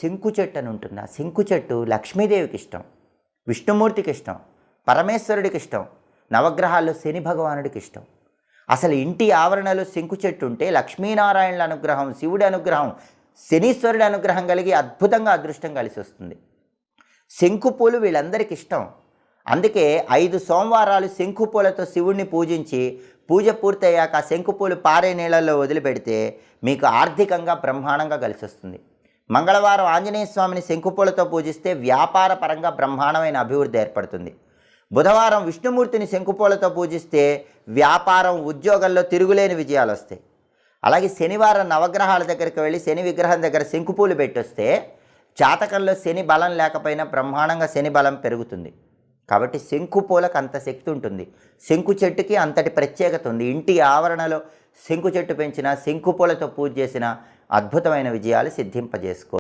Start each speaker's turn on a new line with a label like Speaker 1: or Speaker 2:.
Speaker 1: శంకు చెట్టు అని ఉంటుంది. ఆ శంకు చెట్టు లక్ష్మీదేవికి ఇష్టం, విష్ణుమూర్తికి ఇష్టం, పరమేశ్వరుడికి ఇష్టం, నవగ్రహాల్లో శని భగవానుడికి ఇష్టం. అసలు ఇంటి ఆవరణలో శంకు చెట్టు ఉంటే లక్ష్మీనారాయణుల అనుగ్రహం, శివుడి అనుగ్రహం, శనీశ్వరుడి అనుగ్రహం కలిగి అద్భుతంగా అదృష్టం కలిసి వస్తుంది. శంకు పూలు వీళ్ళందరికీ ఇష్టం. అందుకే 5 సోమవారాలు శంకు పూలతో శివుడిని పూజించి పూజ పూర్తయ్యాక ఆ శంకు పూలు పారే నీళ్ళల్లో వదిలిపెడితే మీకు ఆర్థికంగా బ్రహ్మాండంగా కలిసి వస్తుంది. మంగళవారం ఆంజనేయ స్వామిని శంకు పూలతో పూజిస్తే వ్యాపార పరంగా బ్రహ్మాండమైన అభివృద్ధి ఏర్పడుతుంది. బుధవారం విష్ణుమూర్తిని శంకుపూలతో పూజిస్తే వ్యాపారం, ఉద్యోగంలో తిరుగులేని విజయాలు వస్తాయి. అలాగే శనివారం నవగ్రహాల దగ్గరికి వెళ్ళి శని విగ్రహం దగ్గర శంకుపూలు పెట్టొస్తే జాతకంలో శని బలం లేకపోయినా బ్రహ్మాండంగా శని బలం పెరుగుతుంది. కాబట్టి శంకు పూలకు అంత శక్తి ఉంటుంది. శంకు చెట్టుకి అంతటి ప్రత్యేకత ఉంది. ఇంటి ఆవరణలో శంకు చెట్టు పెంచిన, శంకు పూలతో పూజ చేసిన అద్భుతమైన విజయాలు సిద్ధింపజేసుకో.